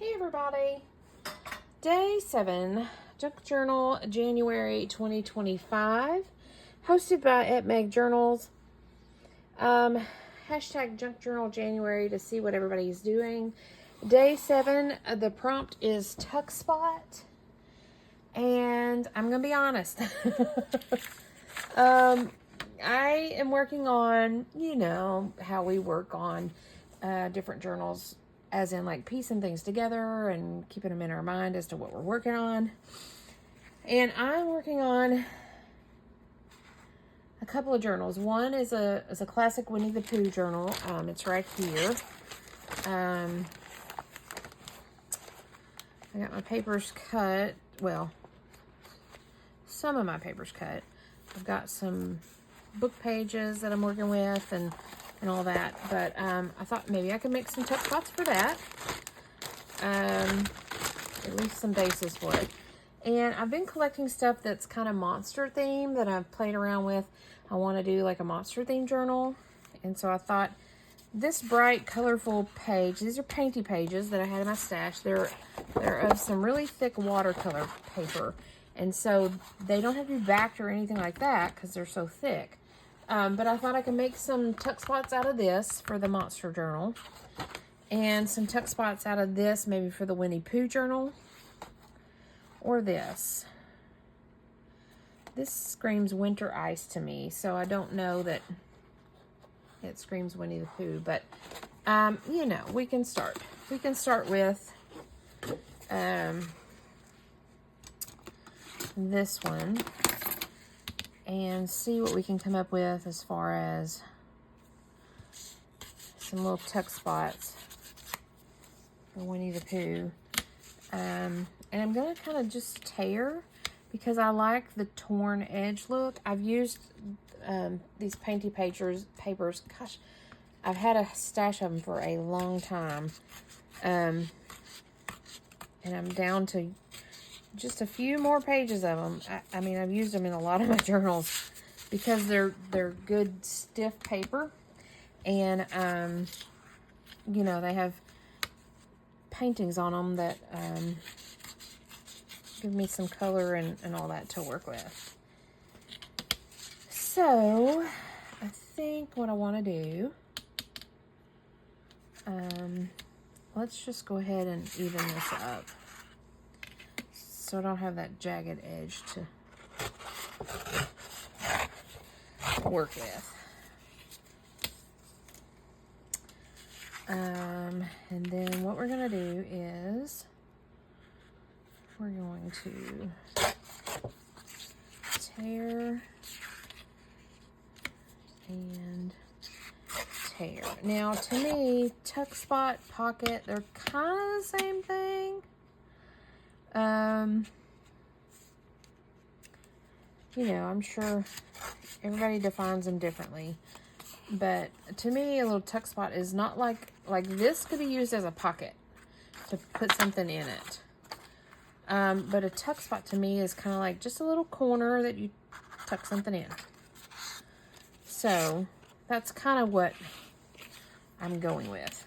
Hey everybody, day 7, Junk Journal, January 2025, hosted by @Meg Journals. Hashtag Junk Journal January to see what everybody's doing. Day 7, the prompt is tuck spot, and I'm gonna be honest. I am working on, how we work on different journals, as in like piecing things together and keeping them in our mind as to what we're working on. And I'm working on a couple of journals. One is a classic Winnie the Pooh journal. It's right here. I got my papers cut. Well, some of my papers cut. I've got some book pages that I'm working with and all that. But I thought maybe I could make some tuck spots for that. At least some bases for it. And I've been collecting stuff that's kind of monster themed that I've played around with. I want to do like a monster themed journal. And so I thought this bright, colorful page, these are painty pages that I had in my stash. They're of some really thick watercolor paper. And so they don't have to be backed or anything like that because they're so thick. But I thought I could make some tuck spots out of this for the monster journal. And some tuck spots out of this maybe for the Winnie Pooh journal. Or this. This screams winter ice to me, so I don't know that it screams Winnie the Pooh, but we can start. We can start with this one and see what we can come up with as far as some little tuck spots for Winnie the Pooh. And I'm going to kind of just tear because I like the torn edge look. I've used these painty papers. Gosh, I've had a stash of them for a long time. And I'm down to just a few more pages of them. I mean, I've used them in a lot of my journals because they're good stiff paper. And, they have paintings on them that give me some color and all that to work with. So I think what I want to do, let's just go ahead and even this up so I don't have that jagged edge to work with. And then what we're going to do is we're going to tear and tear. Now, to me, tuck spot, pocket, they're kind of the same thing. I'm sure everybody defines them differently. But to me, a little tuck spot is not like this could be used as a pocket to put something in it. But a tuck spot to me is kind of like just a little corner that you tuck something in. So that's kind of what I'm going with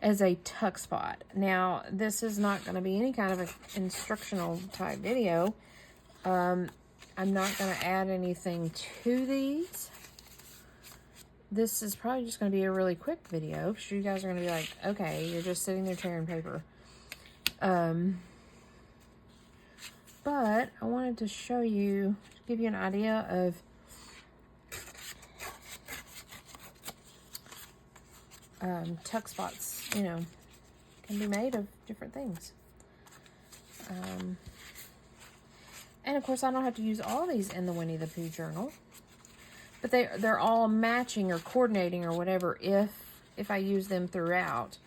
as a tuck spot. Now, this is not going to be any kind of an instructional type video. I'm not going to add anything to these. This is probably just going to be a really quick video. So you guys are going to be like, okay, you're just sitting there tearing paper. But I wanted to show you, give you an idea of tuck spots, can be made of different things. And of course, I don't have to use all these in the Winnie the Pooh journal. But they're all matching or coordinating or whatever if I use them throughout.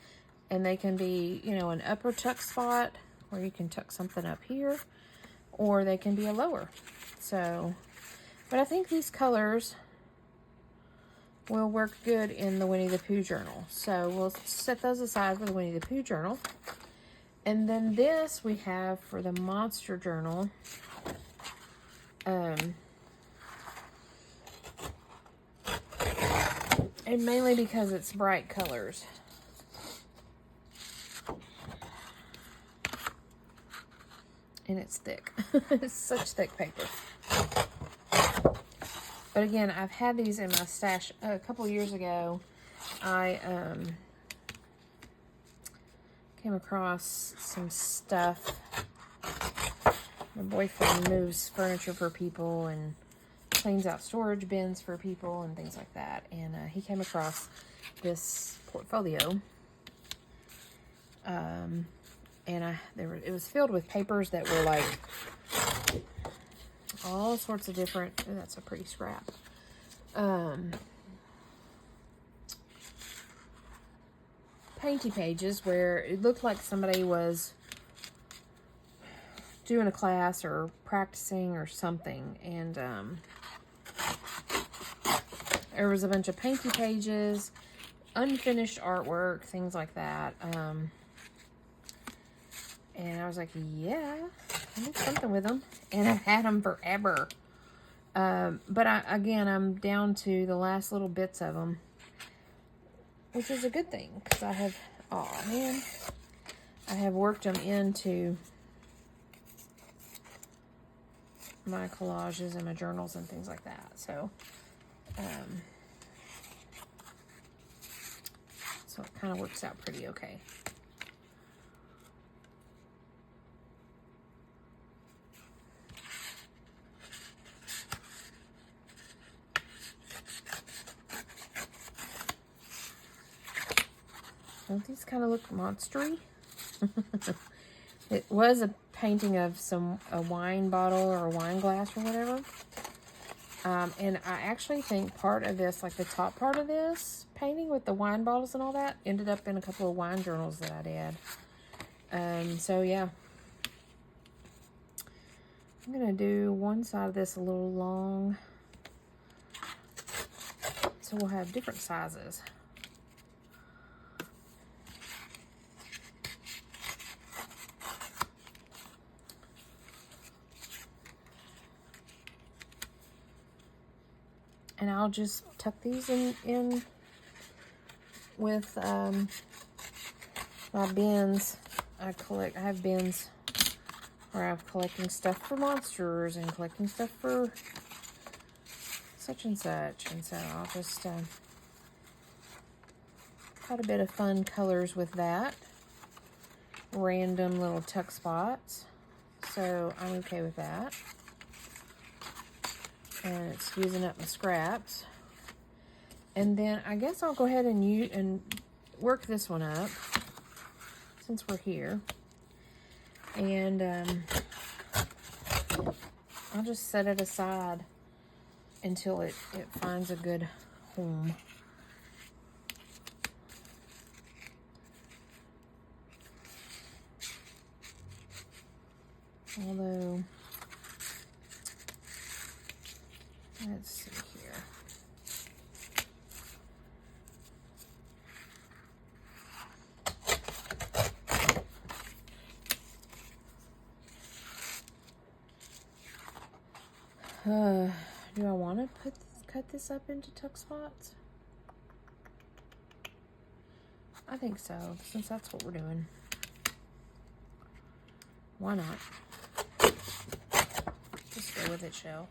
And they can be, an upper tuck spot where you can tuck something up here. Or they can be a lower. So, but I think these colors will work good in the Winnie the Pooh journal. So we'll set those aside for the Winnie the Pooh journal. And then this we have for the monster journal. And mainly because it's bright colors. and it's thick. It's such thick paper. But again, I've had these in my stash a couple years ago. I came across some stuff. My boyfriend moves furniture for people and cleans out storage bins for people and things like that. And he came across this portfolio. And it was filled with papers that were like all sorts of different. Oh, that's a pretty scrap. Painty pages where it looked like somebody was doing a class or practicing or something, and there was a bunch of painty pages, unfinished artwork, things like that. And I was like, yeah, I need something with them. And I've had them forever. But I'm down to the last little bits of them, which is a good thing, because I have, oh man, I have worked them into my collages and my journals and things like that. So it kind of works out pretty okay. Don't these kind of look monstery? It was a painting of a wine bottle or a wine glass or whatever. And I actually think part of this, like the top part of this painting with the wine bottles and all that, ended up in a couple of wine journals that I did. So yeah. I'm going to do one side of this a little long. So we'll have different sizes. And I'll just tuck these in with my bins. I have bins where I'm collecting stuff for monsters and collecting stuff for such and such. And so I'll just quite a bit of fun colors with that. Random little tuck spots. So I'm okay with that. And it's using up my scraps. And then I guess I'll go ahead and work this one up since we're here. And I'll just set it aside until it finds a good home. Although, let's see here. Do I want to cut this up into tuck spots? I think so, since that's what we're doing. Why not? Just go with it, Shell.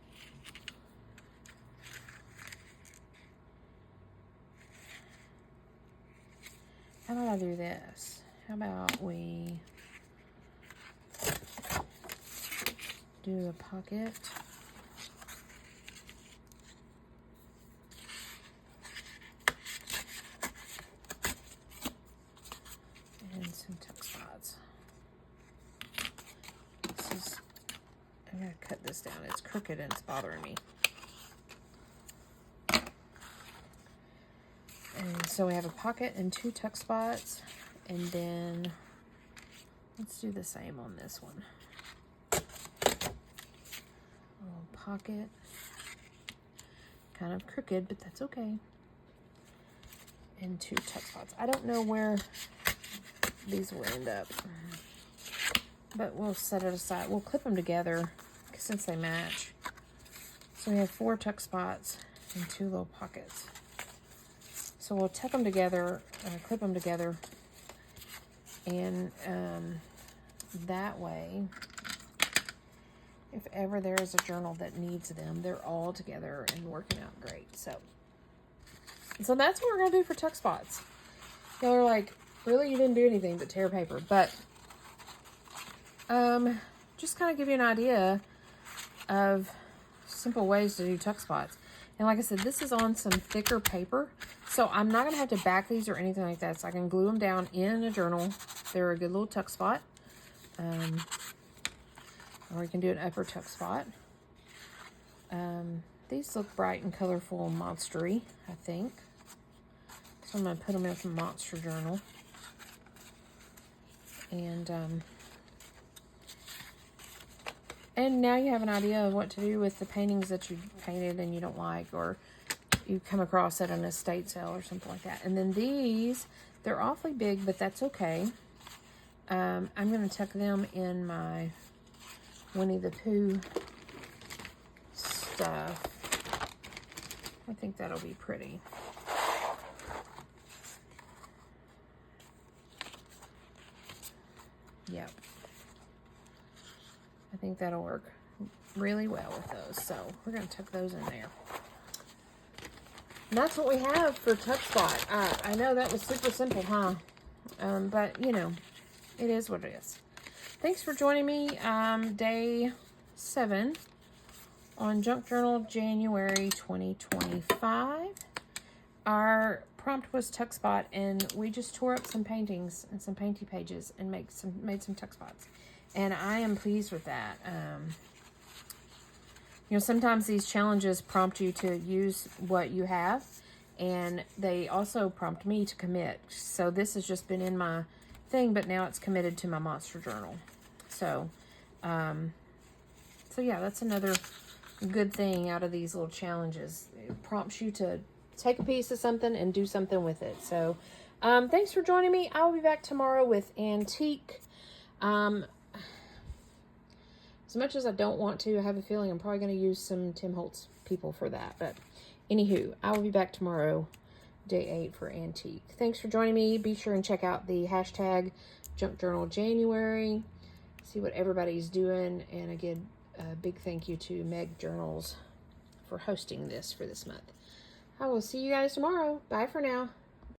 How about I do this? How about we do a pocket? And some tuck spots. I'm gonna cut this down. It's crooked and it's bothering me. And so we have a pocket and 2 tuck spots. And then let's do the same on this one. A little pocket. Kind of crooked, but that's okay. And 2 tuck spots. I don't know where these will end up, but we'll set it aside. We'll clip them together since they match. So we have 4 tuck spots and 2 little pockets. So we'll tuck them together, clip them together, and that way if ever there is a journal that needs them, they're all together and working out great. So that's what we're going to do for tuck spots. Y'all are like, really? You didn't do anything but tear paper. But just kind of give you an idea of simple ways to do tuck spots. And like I said, this is on some thicker paper, so I'm not going to have to back these or anything like that. So I can glue them down in a journal. They're a good little tuck spot. Or you can do an upper tuck spot. These look bright and colorful and monstery, I think. So I'm going to put them in some monster journal. And now you have an idea of what to do with the paintings that you painted and you don't like, or you come across at an estate sale or something like that. And then these, they're awfully big, but that's okay. I'm going to tuck them in my Winnie the Pooh stuff. I think that'll be pretty. Yep. I think that'll work really well with those. So we're going to tuck those in there. And that's what we have for tuck spot. I know that was super simple, huh? But, you know, it is what it is. Thanks for joining me. Day 7 on Junk Journal, January 2025. Our prompt was tuck spot, and we just tore up some paintings and some painty pages and made some tuck spots. And I am pleased with that. You know, sometimes these challenges prompt you to use what you have, and they also prompt me to commit. So this has just been in my thing, but now it's committed to my monster journal. So, yeah, that's another good thing out of these little challenges. It prompts you to take a piece of something and do something with it. So, thanks for joining me. I'll be back tomorrow with Antique. As much as I don't want to, I have a feeling I'm probably going to use some Tim Holtz people for that. But anywho, I will be back tomorrow, day 8 for Antique. Thanks for joining me. Be sure and check out the hashtag Junk Journal January. See what everybody's doing. And again, a big thank you to Meg Journals for hosting this for this month. I will see you guys tomorrow. Bye for now.